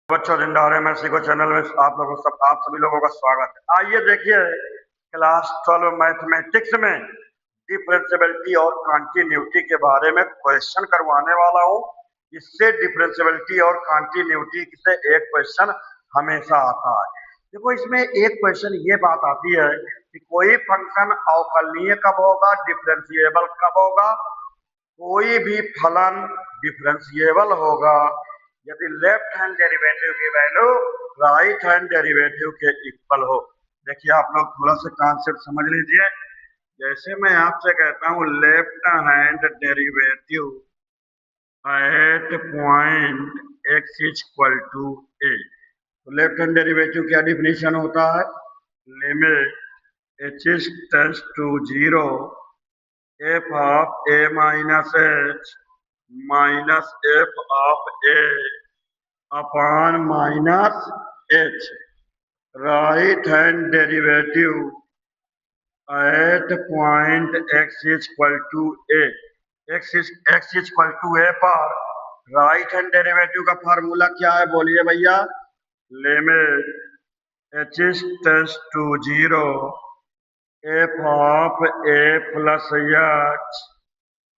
बच्चों जिंदारे में सीखो चैनल में आप सभी लोगों का स्वागत है। आइए देखिए क्लास 12 मैथमेटिक्स में डिफरेंशियबिलिटी और कॉन्टिन्यूटी के बारे में क्वेश्चन करवाने वाला हूँ। इससे डिफरेंशियबिलिटी और कॉन्टिन्यूटी से एक क्वेश्चन हमेशा आता है। देखो इसमें एक क्वेश्चन ये बात आती है कि कोई फंक्शन अवकलनीय कब होगा, डिफरेंशिएबल कब होगा। कोई भी फलन डिफरेंशिएबल होगा यदि लेफ्ट हैंड डेरिवेटिव की वैल्यू राइट हैंड डेरिवेटिव के इक्वल हो। देखिए आप लोग थोड़ा सा कॉन्सेप्ट समझ लीजिए। जैसे मैं आपसे कहता हूँ left hand derivative at point x is equal to A, तो लेफ्ट हैंड डेरिवेटिव क्या डिफिनेशन होता है, limit h is tends to zero f of a minus h minus f of a upon minus h, right hand derivative at point x is equal to a, x is equal to a पर right hand derivative का formula क्या है बोलिए भैया, limit h is tends to zero f of a plus h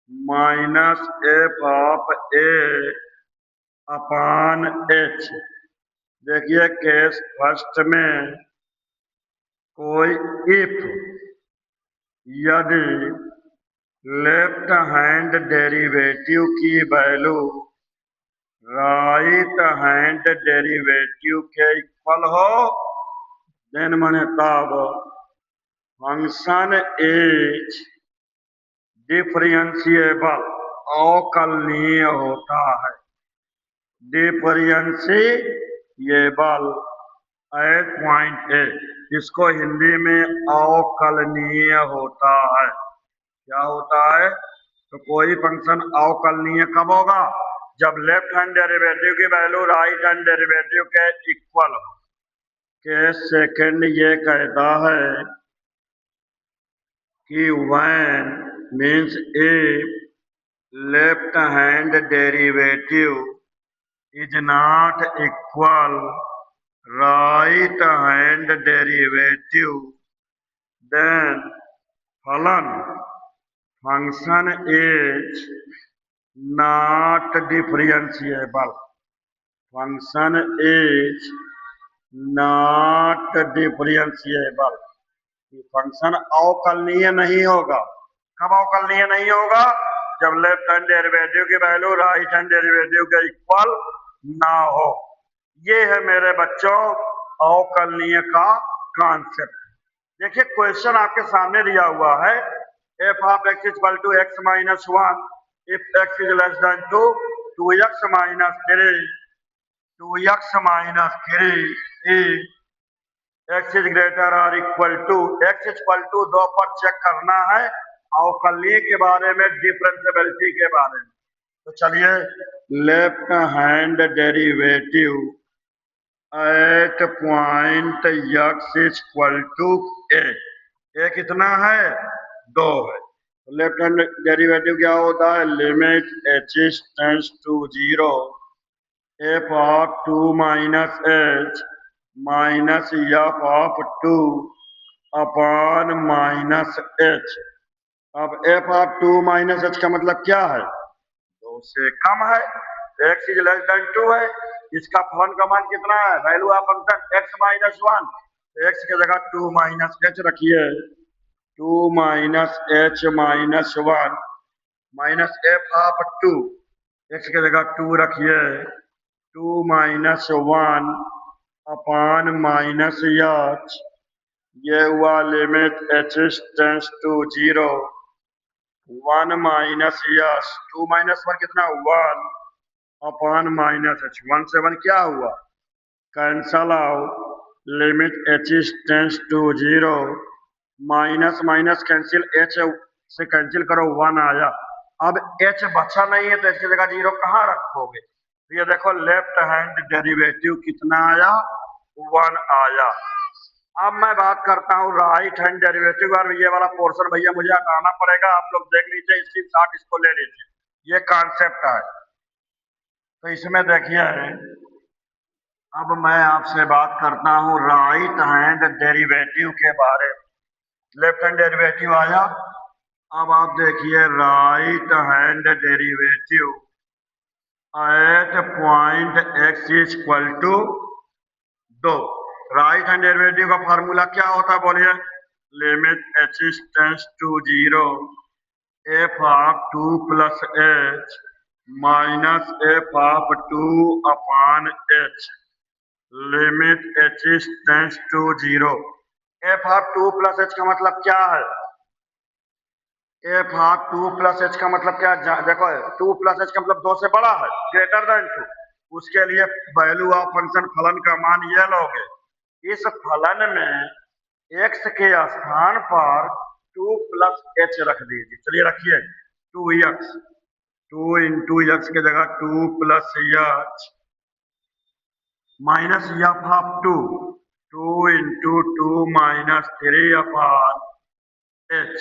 minus f of a upon h. देखिए case first में कोई if यदि लेफ्ट हैंड डेरिवेटिव की वैल्यू राइट हैंड डेरिवेटिव के इक्वल हो, देन माने तब फंक्शन इज डिफरेंशिएबल अवकलनीय होता है। डिफरेंशिएबल एट पॉइंट ए, इसको हिंदी में अवकलनीय होता है। क्या होता है, तो कोई फंक्शन अवकलनीय कब होगा, जब लेफ्ट हैंड डेरिवेटिव की वैल्यू राइट हैंड डेरिवेटिव के इक्वल हो। के सेकंड ये कहता है कि when means if left hand derivative is not equal right hand derivative then फलन function is not differentiable, function is not differentiable, function अवकलनीय नहीं होगा। कब अवकलनीय नहीं होगा, जब लेफ्ट हैंड डेरिवेटिव की वैल्यू राइट हैंड डेरिवेटिव के इक्वल ना हो। ये है मेरे बच्चों अवकलनीय का कॉन्सेप्ट। देखिए क्वेश्चन आपके सामने दिया हुआ है, f of x equal to x minus one if x is less than two, two x minus three x is greater और equal to, x equal to दो पर चेक करना है अवकलनीय के बारे में, डिफरेंशियबिलिटी के बारे में। तो चलिए left hand derivative at point x is equal to A कितना है, दो है। तो लेफ्ट हैंड डेरिवेटिव क्या होता है, limit h is tends to zero f of two minus h minus f of two upon minus h. अब f of two minus h का मतलब क्या है, दो से कम है, x is less than two है, इसका फलन का मान कितना है, value of function x minus one, x की जगह टू माइनस एच रखिए, two minus h minus one minus f of to, x की जगह टू रखिए, two minus one upon minus h, ये हुआ limit h tends to zero one minus h, two minus one कितना, one upon minus h, one से one क्या हुआ, cancel out, limit h tends to zero, minus minus cancel, h से cancel करो, one आया। अब एच बचा नहीं है तो इसकी जगह जीरो कहाँ रखोगे, ये देखो लेफ्ट हैंड डेरिवेटिव कितना आया, वन आया। अब मैं बात करता हूँ राइट हैंड डेरिवेटिव, और ये वाला पोर्शन भैया मुझे हटाना पड़ेगा, आप लोग देख लीजिए, इसकी शॉट इसको ले लीजिए, ये कॉन्सेप्ट है। तो इसमें देखिए अब मैं आपसे बात करता हूं राइट हैंड डेरिवेटिव के बारे में। लेफ्ट हैंड डेरिवेटिव आया। अब आप देखिए right hand derivative at point x is equal to 2। Right hand derivative का फॉर्मूला क्या होता है बोलिए? Limit h is tends to 0 f of 2 plus h minus f of 2 upon h limit h is tends to 0। F of 2 plus h का मतलब क्या है? F of 2 plus h का मतलब क्या है? देखो 2 प्लस एच का मतलब 2 से बड़ा है, ग्रेटर देन 2। उसके लिए वैल्यू ऑफ फंक्शन फलन का मान ये लोगे। इस फलन में x के स्थान पर 2 प्लस एच रख दीजिए। चलिए रखिए 2x, 2 इंटू एक्स की जगह 2 plus h minus f of 2, 2 into 2 minus 3 upon H.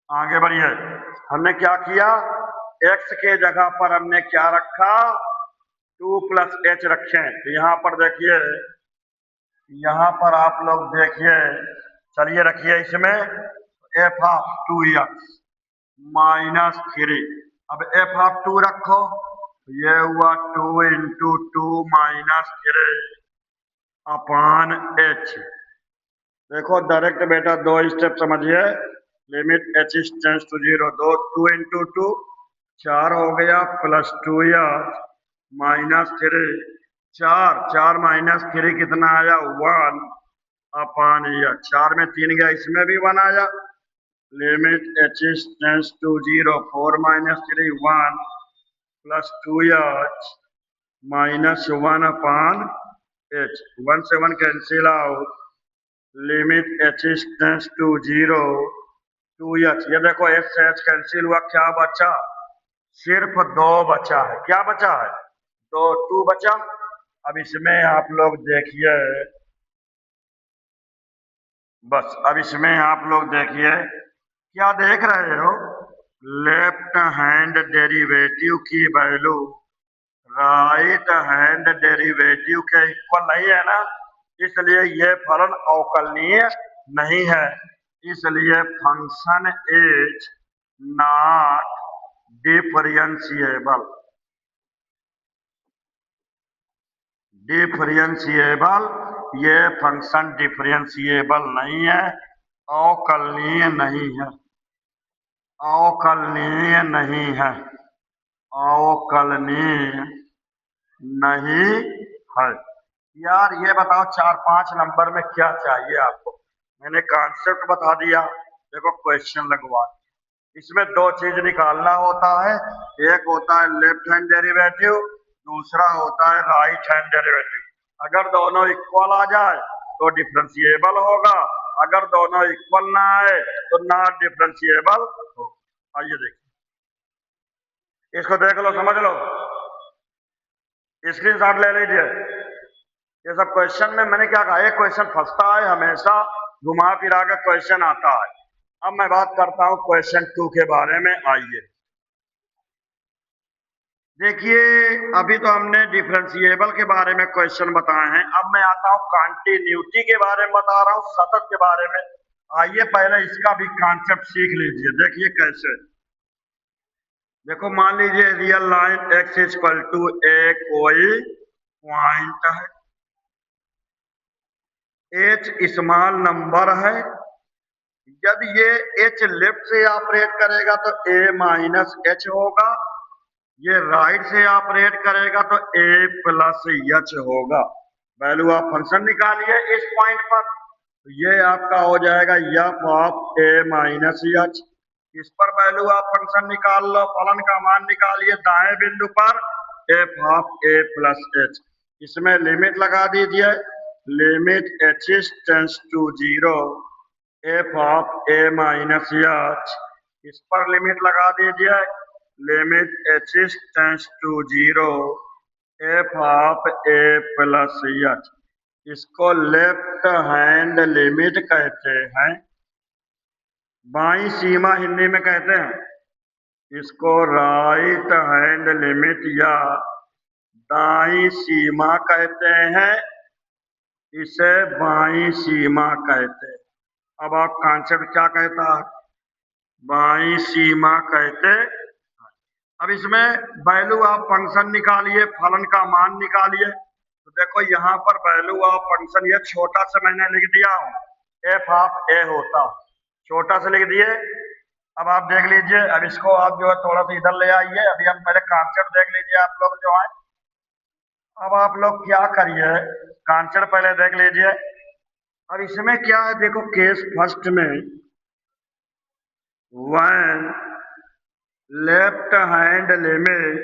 आगे बढ़िए, हमने क्या किया? x के जगह पर हमने क्या रखा? 2 प्लस एच रखे। तो यहाँ पर देखिए, यहाँ पर आप लोग देखिए, चलिए रखिए इसमें एफ ऑफ 2x माइनस 3। अब एफ ऑफ 2 रखो, ये हुआ 2 इंटू 2 माइनस 3 अपॉन एच। देखो डायरेक्ट बेटा दो स्टेप समझिए। Limit h tends to 0, 2 into 2 4 हो गया प्लस 2 एच माइनस 3 4 माइनस 3 कितना आया? 1 अपॉन एच। 4 में 3 गया, इसमें भी 1 आया। Limit h tends to 0 4 minus 3 1 plus 2 h minus 1 upon h. 1 से 1 cancel out. Limit h tends to 0 2 h. ये देखो एच से एच कैंसिल हुआ, क्या बचा? सिर्फ 2 बचा है। क्या बचा है? 2 बचा। अब इसमें आप लोग देखिए, बस अब इसमें आप लोग देखिए, क्या देख रहे हो? लेफ्ट हैंड डेरिवेटिव की वैल्यू राइट हैंड डेरिवेटिव के इक्वल नहीं है ना, इसलिए ये फलन अवकलनीय नहीं है। इसलिए function is not differentiable. Differentiable, ये फंक्शन डिफरेंशिएबल नहीं है, अवकलनीय नहीं है। अवकलनीय नहीं है, अवकलनीय नहीं है। यार ये बताओ 4-5 नंबर में क्या चाहिए आपको? मैंने कॉन्सेप्ट बता दिया, देखो क्वेश्चन लगवा। इसमें 2 चीज निकालना होता है, एक होता है लेफ्ट हैंड डेरिवेटिव, दूसरा होता है राइट हैंड डेरिवेटिव। अगर दोनों इक्वल आ जाए तो डिफरेंशिएबल होगा, अगर दोनों इक्वल ना आए तो नॉट डिफरेंशिएबल हो। आइए देखिए, इसको देख लो, समझ लो, स्क्रीनशॉट ले लीजिए। ये सब क्वेश्चन में मैंने क्या कहा, एक क्वेश्चन फंसता है हमेशा, घुमा फिरा के क्वेश्चन आता है। अब मैं बात करता हूं क्वेश्चन 2 के बारे में। आइए देखिए, अभी तो हमने डिफरेंशिएबल के बारे में क्वेश्चन बताए हैं, अब मैं आता हूं कंटिन्यूटी के बारे में बता रहा हूं, सतत के बारे में। आइए पहले इसका भी कॉन्सेप्ट सीख लीजिए। देखिए कैसे, देखो मान लीजिए real line x is equal to A कोई पॉइंट है, एच स्मॉल नंबर है। जब ये एच लेफ्ट से ऑपरेट करेगा तो ए माइनस एच होगा, ये राइट से ऑपरेट करेगा तो ए प्लस एच होगा। वैल्यू ऑफ फंक्शन निकालिए इस पॉइंट पर, तो ये आपका हो जाएगा F of a minus h. इस पर वैल्यू ऑफ फंक्शन निकाल लो, फलन का मान निकालिए दाएं बिंदु पर f of a plus h. इसमें लिमिट लगा दीजिए, limit h tends to 0 f of a minus h. इस पर लिमिट लगा दीजिए, limit h tends to 0 f of a plus h. इसको लेफ्ट हैंड लिमिट कहते हैं, बाई सीमा हिंदी में कहते हैं। इसको राइट हैंड लिमिट या दाईं सीमा कहते हैं, इसे बाईं सीमा कहते हैं। अब आप कॉन्सेप्ट क्या कहता है, बाईं सीमा कहते। अब इसमें वैल्यू ऑफ फंक्शन निकालिए, फलन का मान निकालिए। तो देखो यहाँ पर वैल्यू ऑफ फंक्शन ये छोटा सा मैंने लिख दिया हूँ, एफ ऑफ ए होता, छोटा सा लिख दिए। अब आप देख लीजिए, अब इसको आप जो है थोड़ा सा इधर ले आइए। अभी हम पहले कॉन्सेप्ट देख लीजिए आप लोग जो है। अब आप लोग क्या करिए, कॉन्सेप्ट पहले देख लीजिए। अब इसमें क्या है, देखो केस फर्स्ट में वन लेफ्ट हैंड लिमिट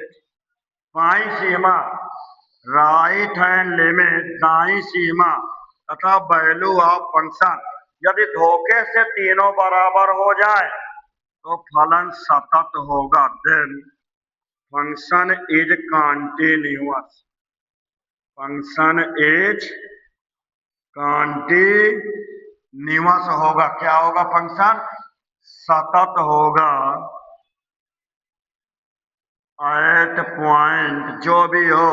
बाईं सीमा, राइट हैंड लिमिट दाईं सीमा तथा वैल्यू ऑफ फंक्शन यदि धोखे से तीनों बराबर हो जाए तो फलन सतत होगा। Then function is continuous, function is continuous होगा। क्या होगा, फंक्शन सतत होगा। एट पॉइंट जो भी हो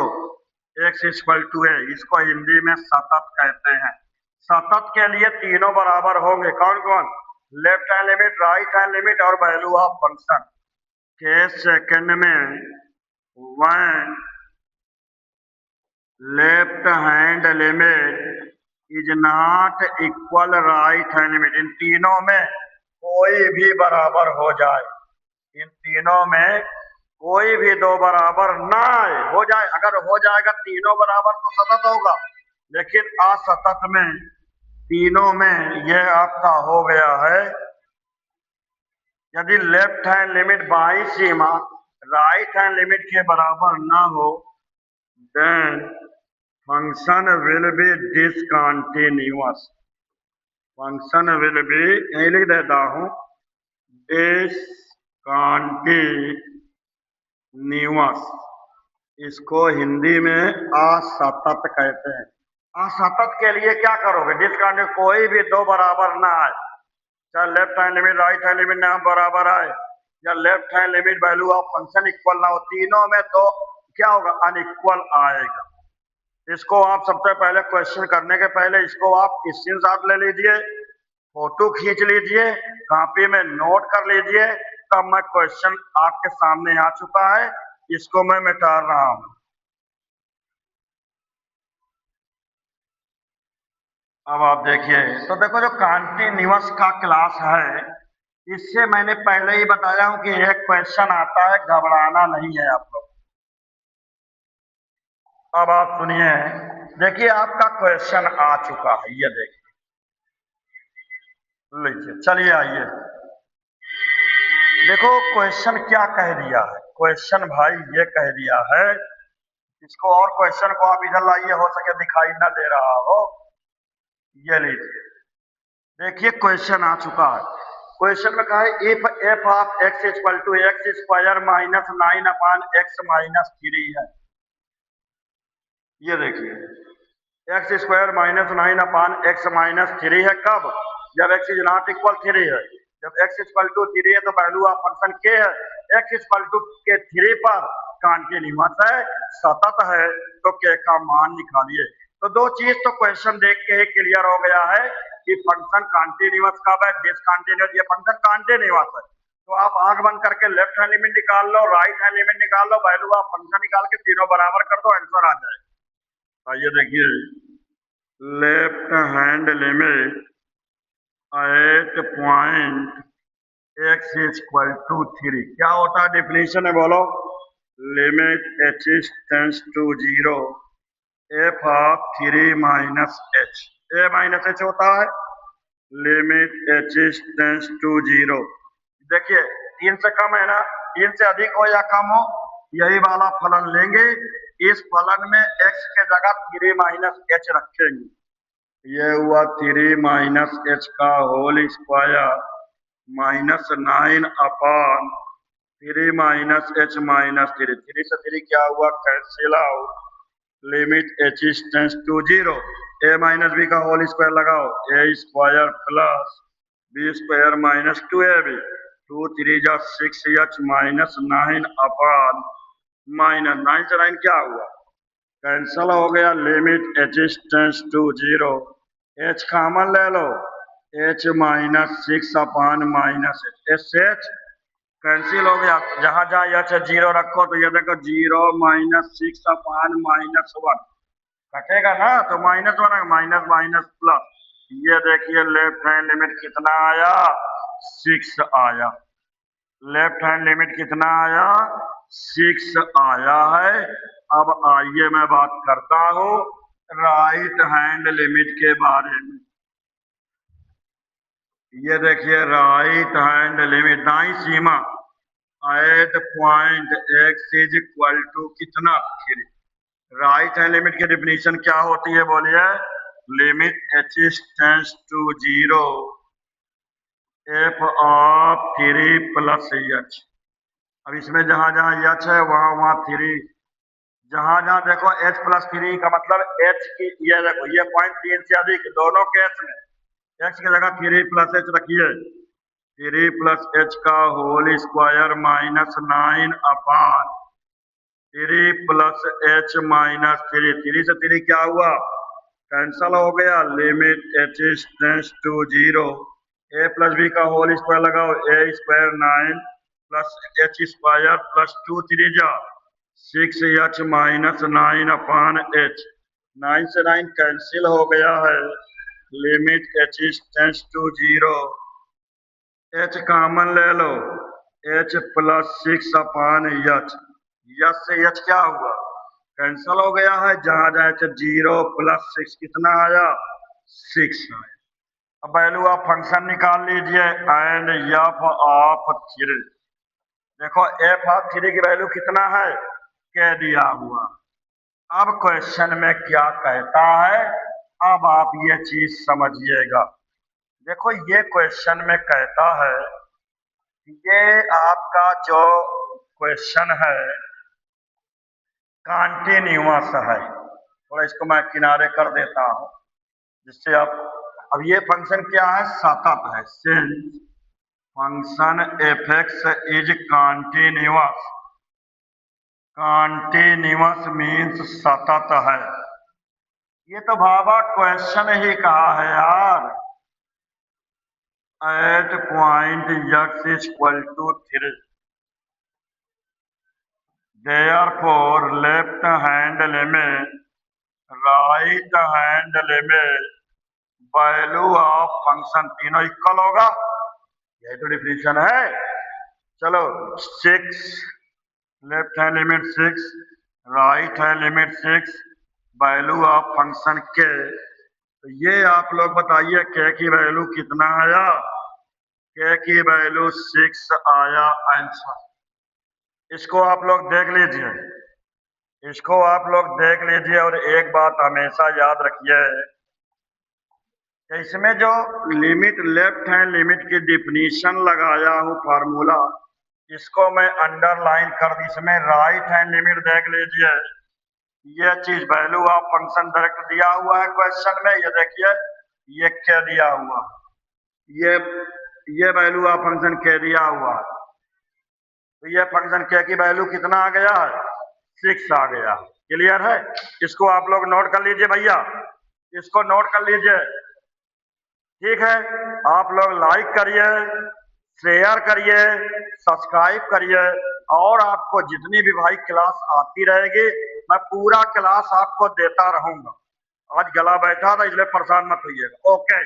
x इक्वल टू है, इसको हिंदी में सतत कहते हैं। सतत के लिए तीनों बराबर होंगे, कौन कौन, left hand limit, right hand limit और value of function. Case second में one left hand limit is not equal right hand limit, इन तीनों में कोई भी बराबर हो जाए, इन तीनों में कोई भी दो बराबर ना हो जाए। अगर हो जाएगा तीनों बराबर तो सतत होगा, लेकिन असतत में तीनों में यह आपका हो गया है। यदि लेफ्ट हैंड लिमिट बाईं सीमा राइट हैंड लिमिट के बराबर ना हो, then function will be discontinuous, function will be, यही लिख देता हूं, डिसकंटिन्यूअस। इसको हिंदी में असतत कहते हैं। असतत के लिए क्या करोगे, डिसकंटिन्यूअस कोई भी दो बराबर ना आए, चाहे left hand limit right hand limit ना बराबर आए या left hand limit value of function equal ना हो, तीनों में तो क्या होगा, अनइक्वल आएगा। इसको आप सबसे पहले क्वेश्चन करने के पहले इसको आप स्क्रीनशॉट ले लीजिए, फोटो खींच लीजिए, कॉपी में नोट कर लीजिए। तब मैं क्वेश्चन आपके सामने आ चुका है, इसको मैं मिटा रहा हूं। अब आप देखिए, तो देखो जो कॉन्टिन्यूअस का क्लास है, इससे मैंने पहले ही बताया हूं कि एक क्वेश्चन आता है, घबराना नहीं है आप लोग। अब आप सुनिए, देखिए आपका क्वेश्चन आ चुका है, ये देखिए, लीजिए, चलिए आइए देखो क्वेश्चन क्या कह दिया है। क्वेश्चन भाई ये कह दिया है, इसको और क्वेश्चन को आप इधर लाइए, हो सके दिखाई ना दे रहा हो, ये लीजिए, देखिए क्वेश्चन आ चुका है। क्वेश्चन में कहा है if f of x equal to x square minus 9 upon x minus 3 है। ये देखिए x square minus 9 upon x minus 3 है, कब, जब एक्स इज नॉट इक्वल 3 है। जब एक्स इक्वल टू 3 है तो वैल्यू ऑफ फंक्शन के है, एक्स इक्वल टू के 3 पर कॉन्टिन्यूअस है, सतत है, तो के का मान निकालिए। तो दो चीज तो क्वेश्चन देख के ही क्लियर हो गया है कि फंक्शन कॉन्टिन्यूअस कब है, डिसकंटिन्यूअस। ये फंक्शन कॉन्टिन्यूअस है, तो आप आंख बंद करके लेफ्ट हैंड लिमिट निकाल लो, राइट हैंड लिमिट निकाल लो, वैल्यू ऑफ फंक्शन निकाल के तीनों बराबर कर दो, आंसर आ जाएगा। ये देखिए left hand limit at point x equal to 3 क्या होता है, डेफिनेशन है बोलो, limit h tends to 0 f of 3 minus h, a minus h होता है, लिमिट एच टेंड्स टू 0। देखिए 3 से कम है ना, 3 से अधिक हो या कम हो, यही वाला फलन लेंगे। इस फलन में x के जगह 3 माइनस एच रखेंगे, ये हुआ 3 माइनस एच का whole square minus 9 upon 3 minus h minus 3, 3 से 3 क्या हुआ, cancel out, limit h tends to 0, A minus B का होल स्क्वायर लगाओ, A square plus B square minus 2ab, 2 3 जा 6h माइनस 9 अपॉन माइनस 9 से 9 क्या हुआ कैंसल हो गया। Limit h tends to 0, h common ले लो, एच -6/-एच कैंसिल हो गया। जहां जहां एच 0 रखो तो ये देखो 0 -6/-1 कटेगा ना, तो -1 माइनस माइनस प्लस। ये देखिए लेफ्ट हैंड लिमिट कितना आया, 6 आया। लेफ्ट हैंड लिमिट कितना आया, 6 आया है। अब आइए मैं बात करता हूं राइट हैंड लिमिट के बारे में। ये देखिए राइट हैंड लिमिट, दाई सीमा at point x is equal to कितना 3। राइट हैंड लिमिट की डिफिनीशन क्या होती है बोलिए, limit h tends to 0 f of 3 plus h. अब इसमें जहां जहां एच है वहां वहां 3, जहां जहां देखो एच प्लस 3 का मतलब एच की, ये देखो ये पॉइंट 3 से अधिक दोनों केस में एक्स की जगह 3 प्लस एच रखिए। 3 प्लस एच का होल स्क्वायर -9 3 प्लस एच -3, 3 से 3 क्या हुआ, कैंसल हो गया। Limit h tends to 0 A plus B का होल स्क्वायर लगाओ, A square 9 plus h square plus 2 3 जा 6 एच -9/एच। 9 से 9 कैंसिल हो गया है। Limit h tends to 0, h common ले लो, एच +6/एच। यस से एच क्या हुआ, कैंसल हो गया है। जहां जहां एच 0 + 6 कितना आया, 6 आया। अब वैल्यू ऑफ फंक्शन निकाल लीजिए एंड एफ ऑफ 3। देखो एफ ऑफ 3 की वैल्यू कितना है, कह दिया हुआ। अब क्वेश्चन में क्या कहता है, अब आप ये चीज समझिएगा। देखो ये क्वेश्चन में कहता है, ये आपका जो क्वेश्चन है कॉन्टिन्यूअस है। थोड़ा इसको मैं किनारे कर देता हूं जिससे आप, अब ये फंक्शन क्या है, सतत है। Since function F x is continuous, continuous means सतत है। ये तो भावा क्वेश्चन ही कहा है यार, at point x is equal to 3, therefore left hand limit right hand limit value of function तीनों इक्वल होगा। यही तो डिफिनीशन है। चलो 6 left hand limit 6, right hand limit 6, value of function के। तो ये आप लोग बताइए के की वैल्यू कितना आया, के की वैल्यू 6 आया आंसर। इसको आप लोग देख लीजिए, इसको आप लोग देख लीजिए। और एक बात हमेशा याद रखिए, इसमें जो लिमिट लेफ्ट हैंड लिमिट की डिफिनीशन लगाया हूं फार्मूला, इसको मैं अंडरलाइन कर दी। इसमें राइट हैंड लिमिट देख लीजिए, ये चीज वैल्यू ऑफ फंक्शन डायरेक्ट दिया हुआ है क्वेश्चन में। ये देखिए ये क्या दिया हुआ, ये वैल्यू ऑफ फंक्शन क्या दिया हुआ है। तो ये फंक्शन के की वैल्यू कितना आ गया है, 6 आ गया। क्लियर है, इसको आप लोग नोट कर लीजिए भैया, इसको नोट कर लीजिए। ठीक है, आप लोग लाइक करिए, शेयर करिए, सब्सक्राइब करिए। और आपको जितनी भी भाई क्लास आती रहेगी मैं पूरा क्लास आपको देता रहूंगा। आज गला बैठा था इसलिए परेशान मत होइएगा। ओके।